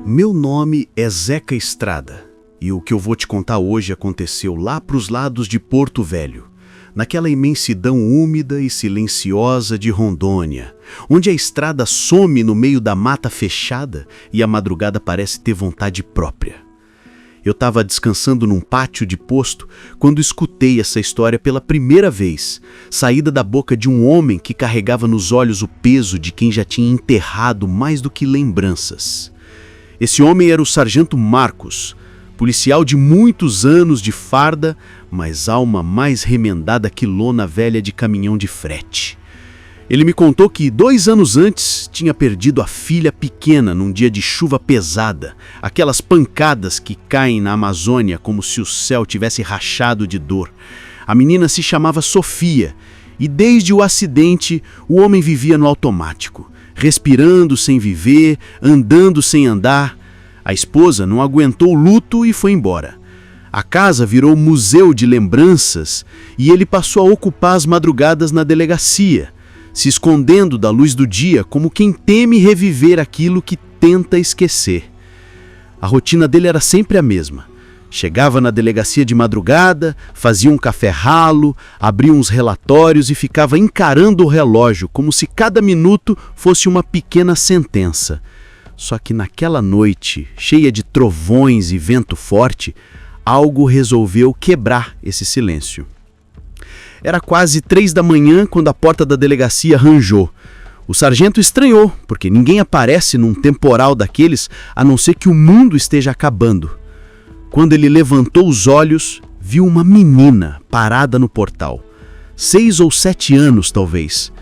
Meu nome é Zeca Estrada e o que eu vou te contar hoje aconteceu lá pros lados de Porto Velho, naquela imensidão úmida e silenciosa de Rondônia, onde a estrada some no meio da mata fechada e a madrugada parece ter vontade própria. Eu estava descansando num pátio de posto quando escutei essa história pela primeira vez, saída da boca de um homem que carregava nos olhos o peso de quem já tinha enterrado mais do que lembranças. Esse homem era o sargento Marcos, policial de muitos anos de farda, mas alma mais remendada que lona velha de caminhão de frete. Ele me contou que 2 anos antes tinha perdido a filha pequena num dia de chuva pesada, aquelas pancadas que caem na Amazônia como se o céu tivesse rachado de dor. A menina se chamava Sofia e desde o acidente o homem vivia no automático, respirando sem viver, andando sem andar. A esposa não aguentou o luto e foi embora. A casa virou museu de lembranças e ele passou a ocupar as madrugadas na delegacia, se escondendo da luz do dia como quem teme reviver aquilo que tenta esquecer. A rotina dele era sempre a mesma. Chegava na delegacia de madrugada, fazia um café ralo, abria uns relatórios e ficava encarando o relógio como se cada minuto fosse uma pequena sentença. Só que naquela noite, cheia de trovões e vento forte, algo resolveu quebrar esse silêncio. Era quase 3 da manhã quando a porta da delegacia ranjou. O sargento estranhou, porque ninguém aparece num temporal daqueles a não ser que o mundo esteja acabando. Quando ele levantou os olhos, viu uma menina parada no portal. 6 ou 7 anos, talvez.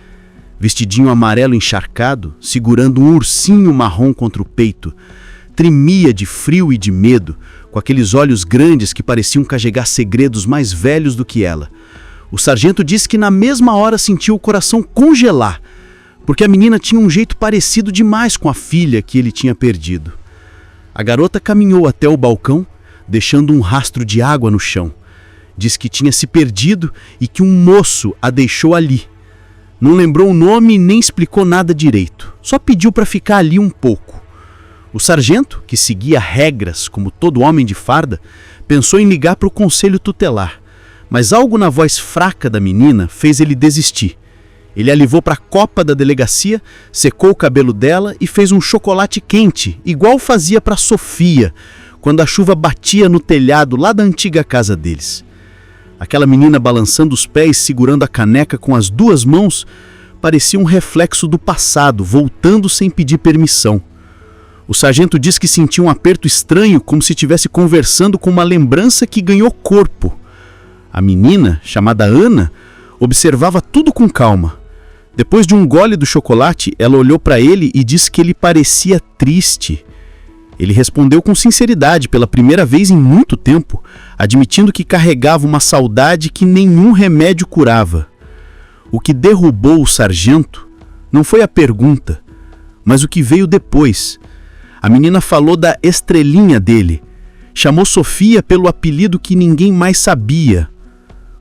Vestidinho amarelo encharcado, segurando um ursinho marrom contra o peito. Tremia de frio e de medo, com aqueles olhos grandes que pareciam carregar segredos mais velhos do que ela. O sargento disse que na mesma hora sentiu o coração congelar, porque a menina tinha um jeito parecido demais com a filha que ele tinha perdido. A garota caminhou até o balcão, deixando um rastro de água no chão. Diz que tinha se perdido e que um moço a deixou ali. Não lembrou o nome e nem explicou nada direito. Só pediu para ficar ali um pouco. O sargento, que seguia regras como todo homem de farda, pensou em ligar para o conselho tutelar. Mas algo na voz fraca da menina fez ele desistir. Ele a levou para a copa da delegacia, secou o cabelo dela e fez um chocolate quente, igual fazia para Sofia, quando a chuva batia no telhado lá da antiga casa deles. Aquela menina balançando os pés, segurando a caneca com as 2 mãos, parecia um reflexo do passado, voltando sem pedir permissão. O sargento diz que sentiu um aperto estranho, como se estivesse conversando com uma lembrança que ganhou corpo. A menina, chamada Ana, observava tudo com calma. Depois de um gole do chocolate, ela olhou para ele e disse que ele parecia triste. Ele respondeu com sinceridade pela primeira vez em muito tempo, admitindo que carregava uma saudade que nenhum remédio curava. O que derrubou o sargento não foi a pergunta, mas o que veio depois. A menina falou da estrelinha dele, chamou Sofia pelo apelido que ninguém mais sabia.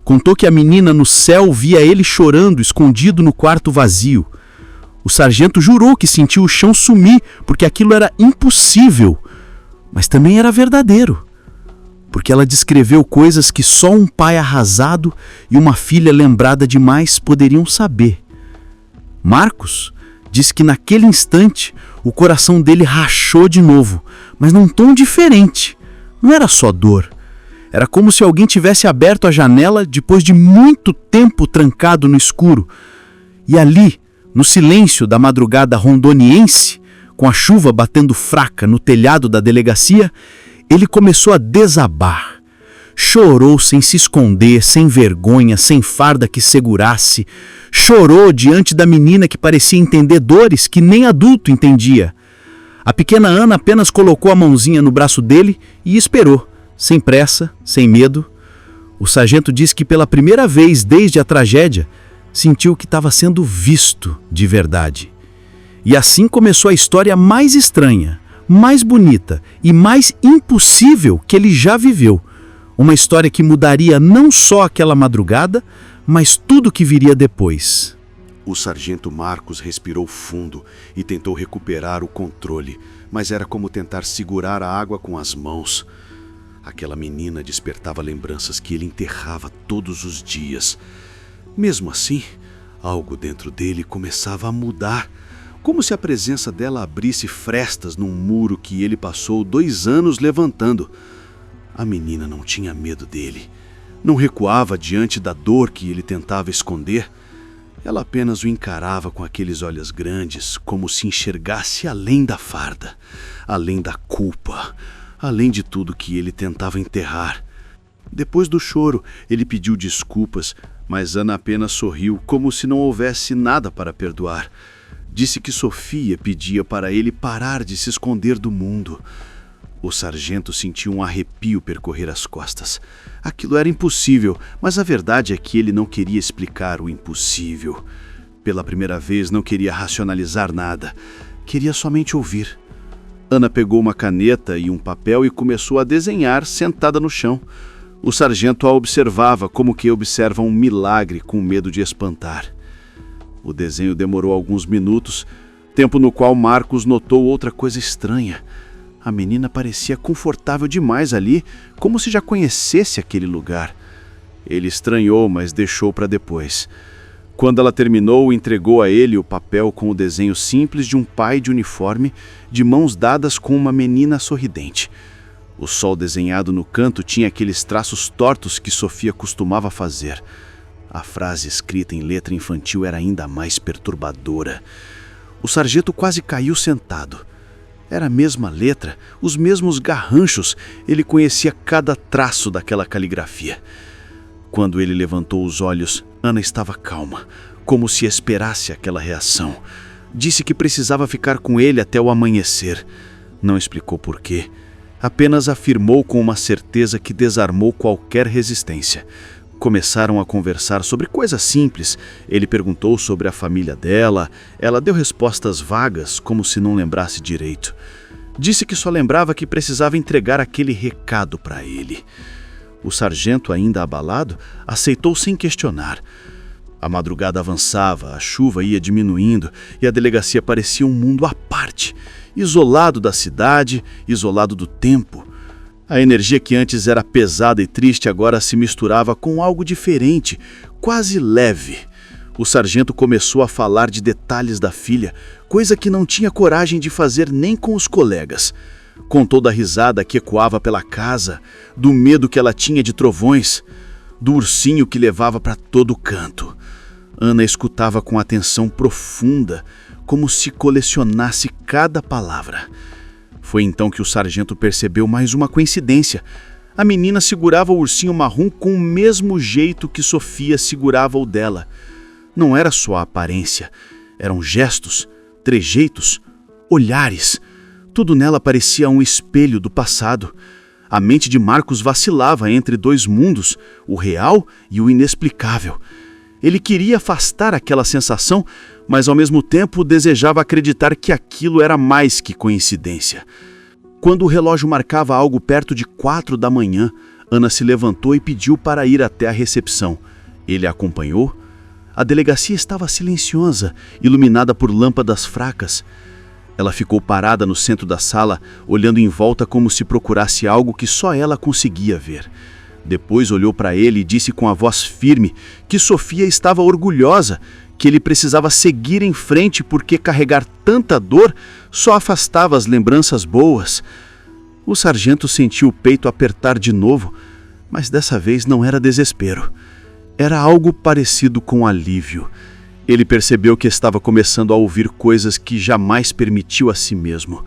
Contou que a menina no céu via ele chorando escondido no quarto vazio. O sargento jurou que sentiu o chão sumir porque aquilo era impossível, mas também era verdadeiro, porque ela descreveu coisas que só um pai arrasado e uma filha lembrada demais poderiam saber. Marcos disse que naquele instante o coração dele rachou de novo, mas num tom diferente. Não era só dor. Era como se alguém tivesse aberto a janela depois de muito tempo trancado no escuro. E ali, no silêncio da madrugada rondoniense, com a chuva batendo fraca no telhado da delegacia, ele começou a desabar. Chorou sem se esconder, sem vergonha, sem farda que segurasse. Chorou diante da menina que parecia entender dores que nem adulto entendia. A pequena Ana apenas colocou a mãozinha no braço dele e esperou. Sem pressa, sem medo. O sargento disse que pela primeira vez desde a tragédia, sentiu que estava sendo visto de verdade. E assim começou a história mais estranha, mais bonita e mais impossível que ele já viveu. Uma história que mudaria não só aquela madrugada, mas tudo que viria depois. O sargento Marcos respirou fundo e tentou recuperar o controle, mas era como tentar segurar a água com as mãos. Aquela menina despertava lembranças que ele enterrava todos os dias. Mesmo assim, algo dentro dele começava a mudar, como se a presença dela abrisse frestas num muro que ele passou 2 anos levantando. A menina não tinha medo dele, não recuava diante da dor que ele tentava esconder. Ela apenas o encarava com aqueles olhos grandes, como se enxergasse além da farda, além da culpa, além de tudo que ele tentava enterrar. Depois do choro, ele pediu desculpas, mas Ana apenas sorriu, como se não houvesse nada para perdoar. Disse que Sofia pedia para ele parar de se esconder do mundo. O sargento sentiu um arrepio percorrer as costas. Aquilo era impossível, mas a verdade é que ele não queria explicar o impossível. Pela primeira vez, não queria racionalizar nada. Queria somente ouvir. Ana pegou uma caneta e um papel e começou a desenhar sentada no chão. O sargento a observava como quem observa um milagre com medo de espantar. O desenho demorou alguns minutos, tempo no qual Marcos notou outra coisa estranha. A menina parecia confortável demais ali, como se já conhecesse aquele lugar. Ele estranhou, mas deixou para depois. Quando ela terminou, entregou a ele o papel com o desenho simples de um pai de uniforme, de mãos dadas com uma menina sorridente. O sol desenhado no canto tinha aqueles traços tortos que Sofia costumava fazer. A frase escrita em letra infantil era ainda mais perturbadora. O sargento quase caiu sentado. Era a mesma letra, os mesmos garranchos, ele conhecia cada traço daquela caligrafia. Quando ele levantou os olhos, Ana estava calma, como se esperasse aquela reação. Disse que precisava ficar com ele até o amanhecer. Não explicou por quê. Apenas afirmou com uma certeza que desarmou qualquer resistência. Começaram a conversar sobre coisas simples. Ele perguntou sobre a família dela. Ela deu respostas vagas, como se não lembrasse direito. Disse que só lembrava que precisava entregar aquele recado para ele. O sargento, ainda abalado, aceitou sem questionar. A madrugada avançava, a chuva ia diminuindo e a delegacia parecia um mundo à parte, isolado da cidade, isolado do tempo. A energia que antes era pesada e triste agora se misturava com algo diferente, quase leve. O sargento começou a falar de detalhes da filha, coisa que não tinha coragem de fazer nem com os colegas. Contou da risada que ecoava pela casa, do medo que ela tinha de trovões, do ursinho que levava para todo canto. Ana escutava com atenção profunda, como se colecionasse cada palavra. Foi então que o sargento percebeu mais uma coincidência. A menina segurava o ursinho marrom com o mesmo jeito que Sofia segurava o dela. Não era só a aparência, eram gestos, trejeitos, olhares. Tudo nela parecia um espelho do passado. A mente de Marcos vacilava entre 2 mundos, o real e o inexplicável. Ele queria afastar aquela sensação, mas ao mesmo tempo desejava acreditar que aquilo era mais que coincidência. Quando o relógio marcava algo perto de 4 da manhã, Ana se levantou e pediu para ir até a recepção. Ele a acompanhou. A delegacia estava silenciosa, iluminada por lâmpadas fracas. Ela ficou parada no centro da sala, olhando em volta como se procurasse algo que só ela conseguia ver. Depois olhou para ele e disse com a voz firme que Sofia estava orgulhosa, que ele precisava seguir em frente porque carregar tanta dor só afastava as lembranças boas. O sargento sentiu o peito apertar de novo, mas dessa vez não era desespero. Era algo parecido com alívio. Ele percebeu que estava começando a ouvir coisas que jamais permitiu a si mesmo.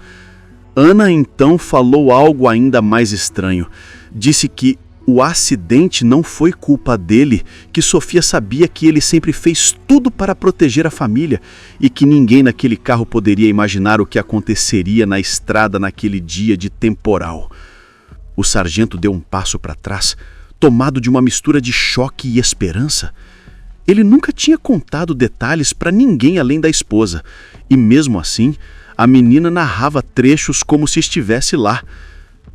Ana então falou algo ainda mais estranho. Disse que o acidente não foi culpa dele, que Sofia sabia que ele sempre fez tudo para proteger a família e que ninguém naquele carro poderia imaginar o que aconteceria na estrada naquele dia de temporal. O sargento deu um passo para trás, tomado de uma mistura de choque e esperança. Ele nunca tinha contado detalhes para ninguém além da esposa, e mesmo assim, a menina narrava trechos como se estivesse lá.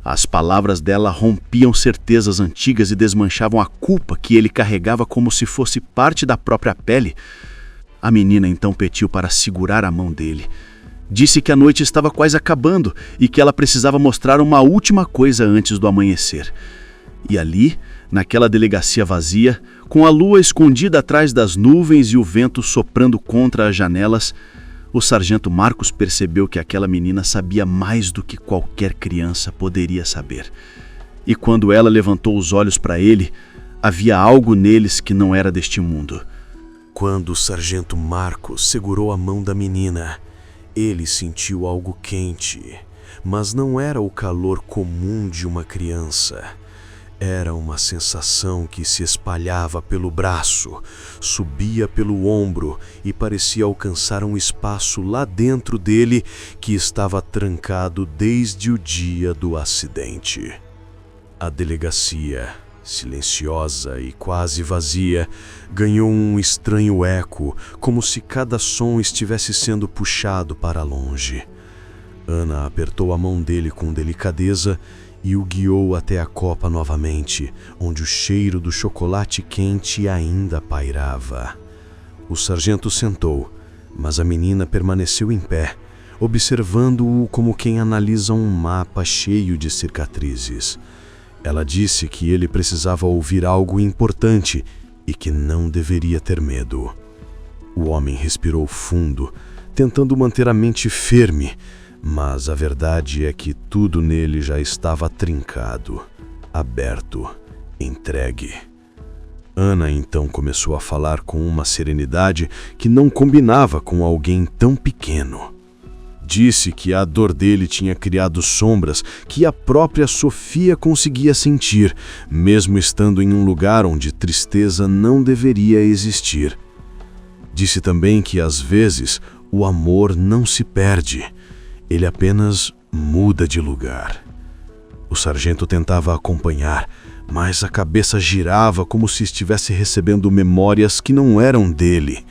As palavras dela rompiam certezas antigas e desmanchavam a culpa que ele carregava como se fosse parte da própria pele. A menina então pediu para segurar a mão dele. Disse que a noite estava quase acabando e que ela precisava mostrar uma última coisa antes do amanhecer. E ali, naquela delegacia vazia, com a lua escondida atrás das nuvens e o vento soprando contra as janelas, o sargento Marcos percebeu que aquela menina sabia mais do que qualquer criança poderia saber. E quando ela levantou os olhos para ele, havia algo neles que não era deste mundo. Quando o sargento Marcos segurou a mão da menina, ele sentiu algo quente, mas não era o calor comum de uma criança. Era uma sensação que se espalhava pelo braço, subia pelo ombro e parecia alcançar um espaço lá dentro dele que estava trancado desde o dia do acidente. A delegacia, silenciosa e quase vazia, ganhou um estranho eco, como se cada som estivesse sendo puxado para longe. Ana apertou a mão dele com delicadeza e o guiou até a copa novamente, onde o cheiro do chocolate quente ainda pairava. O sargento sentou, mas a menina permaneceu em pé, observando-o como quem analisa um mapa cheio de cicatrizes. Ela disse que ele precisava ouvir algo importante e que não deveria ter medo. O homem respirou fundo, tentando manter a mente firme, mas a verdade é que tudo nele já estava trincado, aberto, entregue. Ana então começou a falar com uma serenidade que não combinava com alguém tão pequeno. Disse que a dor dele tinha criado sombras que a própria Sofia conseguia sentir, mesmo estando em um lugar onde tristeza não deveria existir. Disse também que às vezes o amor não se perde, ele apenas muda de lugar. O sargento tentava acompanhar, mas a cabeça girava como se estivesse recebendo memórias que não eram dele.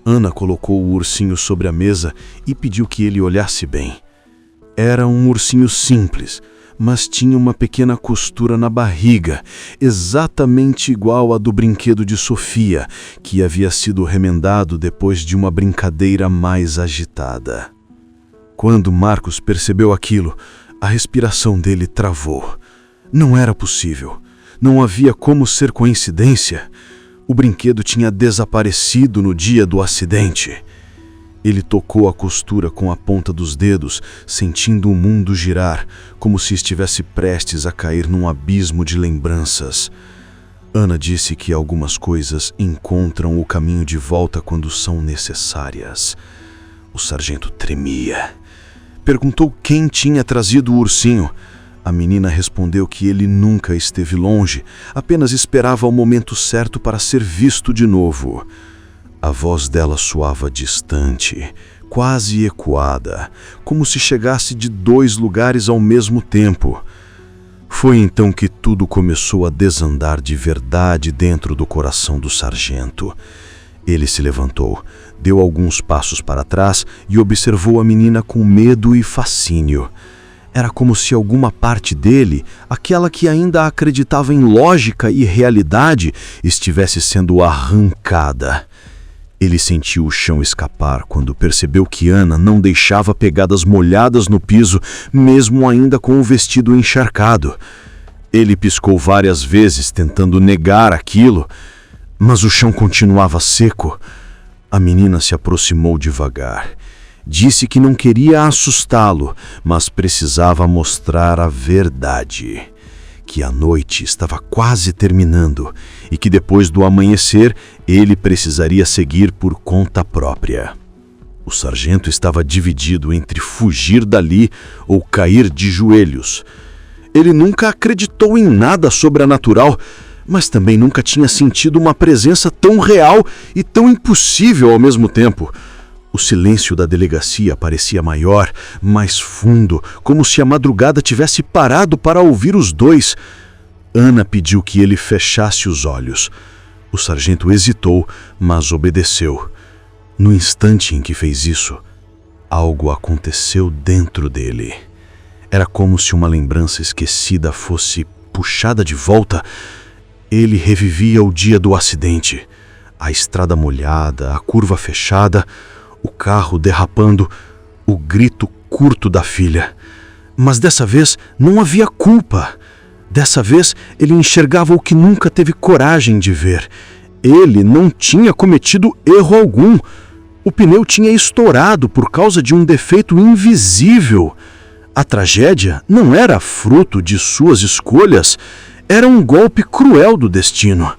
Ana colocou o ursinho sobre a mesa e pediu que ele olhasse bem. Era um ursinho simples, mas tinha uma pequena costura na barriga, exatamente igual à do brinquedo de Sofia, que havia sido remendado depois de uma brincadeira mais agitada. Quando Marcos percebeu aquilo, a respiração dele travou. Não era possível. Não havia como ser coincidência. O brinquedo tinha desaparecido no dia do acidente. Ele tocou a costura com a ponta dos dedos, sentindo o mundo girar, como se estivesse prestes a cair num abismo de lembranças. Ana disse que algumas coisas encontram o caminho de volta quando são necessárias. O sargento tremia. Perguntou quem tinha trazido o ursinho. A menina respondeu que ele nunca esteve longe, apenas esperava o momento certo para ser visto de novo. A voz dela soava distante, quase ecoada, como se chegasse de 2 lugares ao mesmo tempo. Foi então que tudo começou a desandar de verdade dentro do coração do sargento. Ele se levantou, deu alguns passos para trás e observou a menina com medo e fascínio. Era como se alguma parte dele, aquela que ainda acreditava em lógica e realidade, estivesse sendo arrancada. Ele sentiu o chão escapar quando percebeu que Ana não deixava pegadas molhadas no piso, mesmo ainda com o vestido encharcado. Ele piscou várias vezes tentando negar aquilo, mas o chão continuava seco. A menina se aproximou devagar. Disse que não queria assustá-lo, mas precisava mostrar a verdade. Que a noite estava quase terminando e que depois do amanhecer ele precisaria seguir por conta própria. O sargento estava dividido entre fugir dali ou cair de joelhos. Ele nunca acreditou em nada sobrenatural, mas também nunca tinha sentido uma presença tão real e tão impossível ao mesmo tempo. O silêncio da delegacia parecia maior, mais fundo, como se a madrugada tivesse parado para ouvir os dois. Ana pediu que ele fechasse os olhos. O sargento hesitou, mas obedeceu. No instante em que fez isso, algo aconteceu dentro dele. Era como se uma lembrança esquecida fosse puxada de volta. Ele revivia o dia do acidente. A estrada molhada, a curva fechada, o carro derrapando, o grito curto da filha. Mas dessa vez não havia culpa. Dessa vez ele enxergava o que nunca teve coragem de ver. Ele não tinha cometido erro algum. O pneu tinha estourado por causa de um defeito invisível. A tragédia não era fruto de suas escolhas, era um golpe cruel do destino.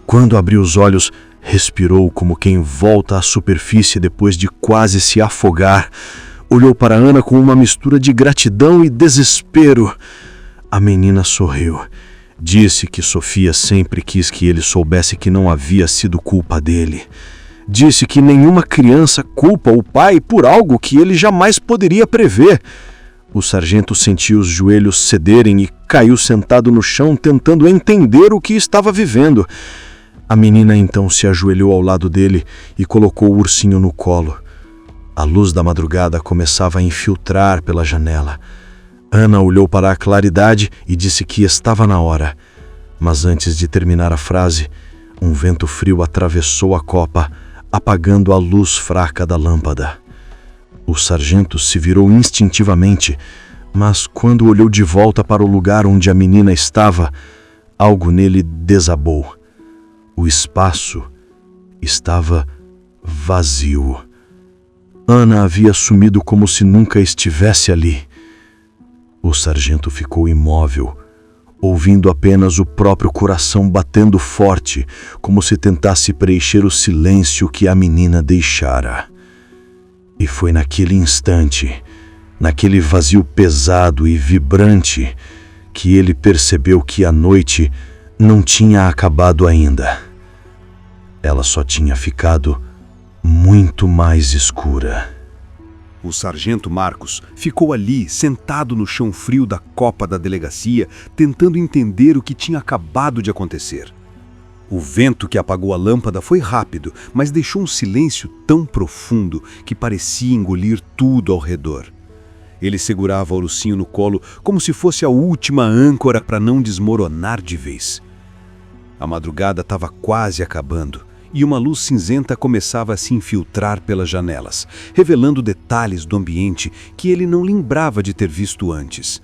Quando abriu os olhos, respirou como quem volta à superfície depois de quase se afogar. Olhou para Ana com uma mistura de gratidão e desespero. A menina sorriu. Disse que Sofia sempre quis que ele soubesse que não havia sido culpa dele. Disse que nenhuma criança culpa o pai por algo que ele jamais poderia prever. O sargento sentiu os joelhos cederem e caiu sentado no chão tentando entender o que estava vivendo. A menina então se ajoelhou ao lado dele e colocou o ursinho no colo. A luz da madrugada começava a infiltrar pela janela. Ana olhou para a claridade e disse que estava na hora. Mas antes de terminar a frase, um vento frio atravessou a copa, apagando a luz fraca da lâmpada. O sargento se virou instintivamente, mas quando olhou de volta para o lugar onde a menina estava, algo nele desabou. O espaço estava vazio. Ana havia sumido como se nunca estivesse ali. O sargento ficou imóvel, ouvindo apenas o próprio coração batendo forte, como se tentasse preencher o silêncio que a menina deixara. E foi naquele instante, naquele vazio pesado e vibrante, que ele percebeu que a noite não tinha acabado ainda. Ela só tinha ficado muito mais escura. O sargento Marcos ficou ali, sentado no chão frio da copa da delegacia, tentando entender o que tinha acabado de acontecer. O vento que apagou a lâmpada foi rápido, mas deixou um silêncio tão profundo que parecia engolir tudo ao redor. Ele segurava o ursinho no colo como se fosse a última âncora para não desmoronar de vez. A madrugada estava quase acabando e uma luz cinzenta começava a se infiltrar pelas janelas, revelando detalhes do ambiente que ele não lembrava de ter visto antes.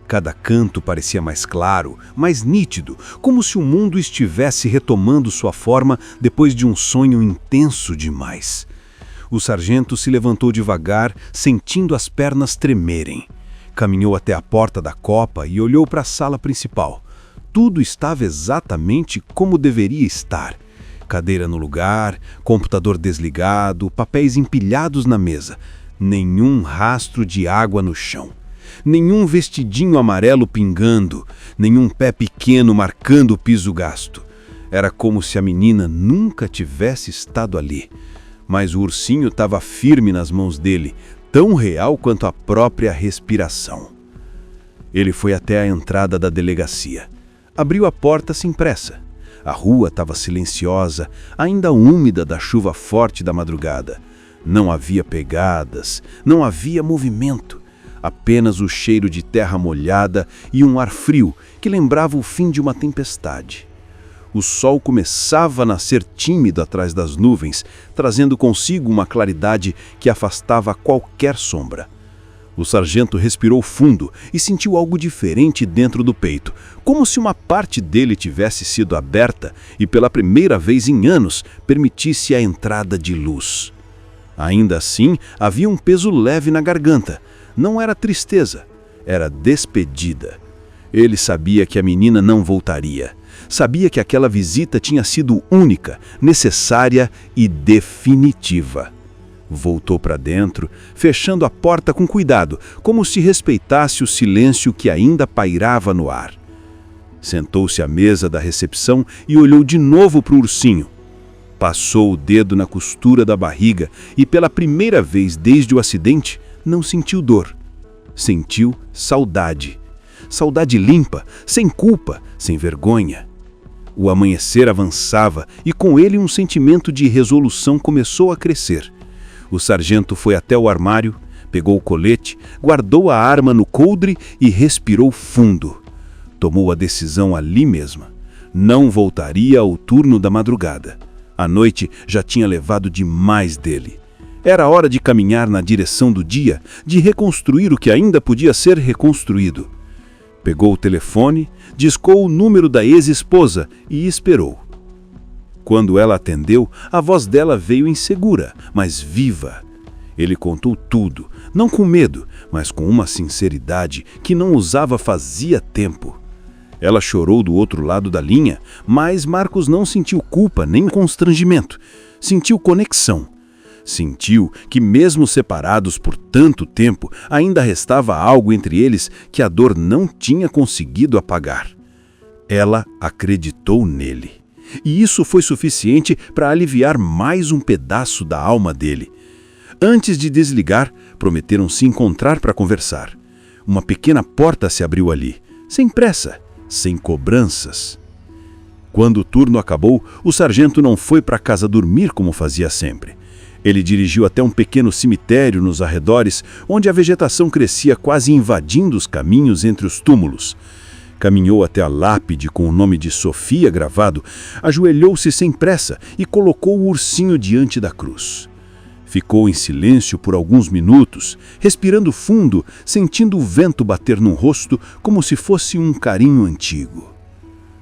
Cada canto parecia mais claro, mais nítido, como se o mundo estivesse retomando sua forma depois de um sonho intenso demais. O sargento se levantou devagar, sentindo as pernas tremerem. Caminhou até a porta da copa e olhou para a sala principal. Tudo estava exatamente como deveria estar. Cadeira no lugar, computador desligado, papéis empilhados na mesa. Nenhum rastro de água no chão. Nenhum vestidinho amarelo pingando, nenhum pé pequeno marcando o piso gasto. Era como se a menina nunca tivesse estado ali. Mas o ursinho estava firme nas mãos dele, tão real quanto a própria respiração. Ele foi até a entrada da delegacia. Abriu a porta sem pressa. A rua estava silenciosa, ainda úmida da chuva forte da madrugada. Não havia pegadas, não havia movimento. Apenas o cheiro de terra molhada e um ar frio que lembrava o fim de uma tempestade. O sol começava a nascer tímido atrás das nuvens, trazendo consigo uma claridade que afastava qualquer sombra. O sargento respirou fundo e sentiu algo diferente dentro do peito, como se uma parte dele tivesse sido aberta e pela primeira vez em anos permitisse a entrada de luz. Ainda assim, havia um peso leve na garganta. Não era tristeza, era despedida. Ele sabia que a menina não voltaria. Sabia que aquela visita tinha sido única, necessária e definitiva. Voltou para dentro, fechando a porta com cuidado, como se respeitasse o silêncio que ainda pairava no ar. Sentou-se à mesa da recepção e olhou de novo para o ursinho. Passou o dedo na costura da barriga e, pela primeira vez desde o acidente, não sentiu dor. Sentiu saudade. Saudade limpa, sem culpa, sem vergonha. O amanhecer avançava e com ele um sentimento de resolução começou a crescer. O sargento foi até o armário, pegou o colete, guardou a arma no coldre e respirou fundo. Tomou a decisão ali mesma. Não voltaria ao turno da madrugada. A noite já tinha levado demais dele. Era hora de caminhar na direção do dia, de reconstruir o que ainda podia ser reconstruído. Pegou o telefone, discou o número da ex-esposa e esperou. Quando ela atendeu, a voz dela veio insegura, mas viva. Ele contou tudo, não com medo, mas com uma sinceridade que não usava fazia tempo. Ela chorou do outro lado da linha, mas Marcos não sentiu culpa nem constrangimento. Sentiu conexão. Sentiu que, mesmo separados por tanto tempo, ainda restava algo entre eles que a dor não tinha conseguido apagar. Ela acreditou nele. E isso foi suficiente para aliviar mais um pedaço da alma dele. Antes de desligar, prometeram se encontrar para conversar. Uma pequena porta se abriu ali, sem pressa, sem cobranças. Quando o turno acabou, o sargento não foi para casa dormir como fazia sempre. Ele dirigiu até um pequeno cemitério nos arredores, onde a vegetação crescia quase invadindo os caminhos entre os túmulos. Caminhou até a lápide com o nome de Sofia gravado, ajoelhou-se sem pressa e colocou o ursinho diante da cruz. Ficou em silêncio por alguns minutos, respirando fundo, sentindo o vento bater no rosto como se fosse um carinho antigo.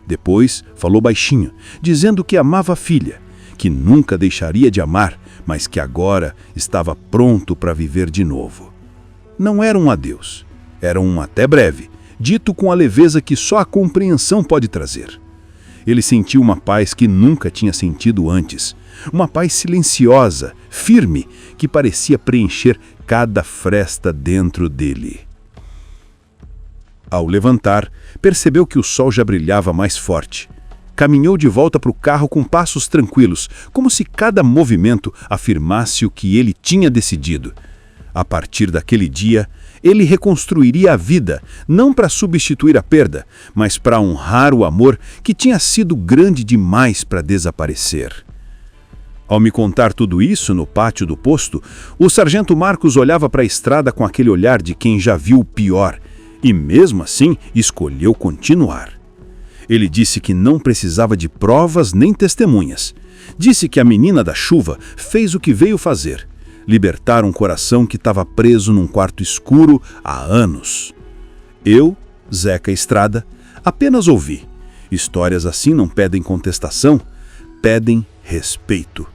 Depois falou baixinho, dizendo que amava a filha, que nunca deixaria de amar, mas que agora estava pronto para viver de novo. Não era um adeus, era um até breve, dito com a leveza que só a compreensão pode trazer. Ele sentiu uma paz que nunca tinha sentido antes, uma paz silenciosa, firme, que parecia preencher cada fresta dentro dele. Ao levantar, percebeu que o sol já brilhava mais forte. Caminhou de volta para o carro com passos tranquilos, como se cada movimento afirmasse o que ele tinha decidido. A partir daquele dia, ele reconstruiria a vida, não para substituir a perda, mas para honrar o amor que tinha sido grande demais para desaparecer. Ao me contar tudo isso no pátio do posto, o sargento Marcos olhava para a estrada com aquele olhar de quem já viu o pior, e mesmo assim escolheu continuar. Ele disse que não precisava de provas nem testemunhas. Disse que a menina da chuva fez o que veio fazer, libertar um coração que estava preso num quarto escuro há anos. Eu, Zeca Estrada, apenas ouvi. Histórias assim não pedem contestação, pedem respeito.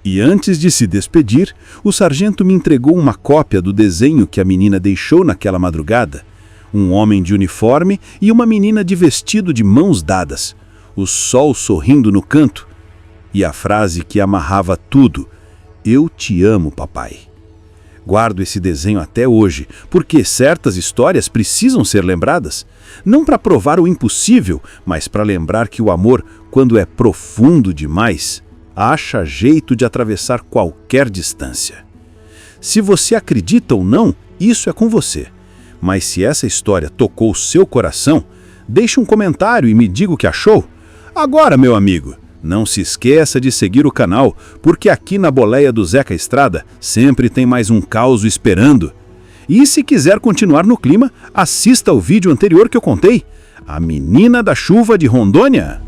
E antes de se despedir, o sargento me entregou uma cópia do desenho que a menina deixou naquela madrugada. Um homem de uniforme e uma menina de vestido de mãos dadas, o sol sorrindo no canto, e a frase que amarrava tudo: "Eu te amo, papai". Guardo esse desenho até hoje, porque certas histórias precisam ser lembradas, não para provar o impossível, mas para lembrar que o amor, quando é profundo demais, acha jeito de atravessar qualquer distância. Se você acredita ou não, isso é com você. Mas se essa história tocou o seu coração, deixe um comentário e me diga o que achou. Agora, meu amigo, não se esqueça de seguir o canal, porque aqui na Boleia do Zeca Estrada sempre tem mais um caos esperando. E se quiser continuar no clima, assista ao vídeo anterior que eu contei, A Menina da Chuva de Rondônia.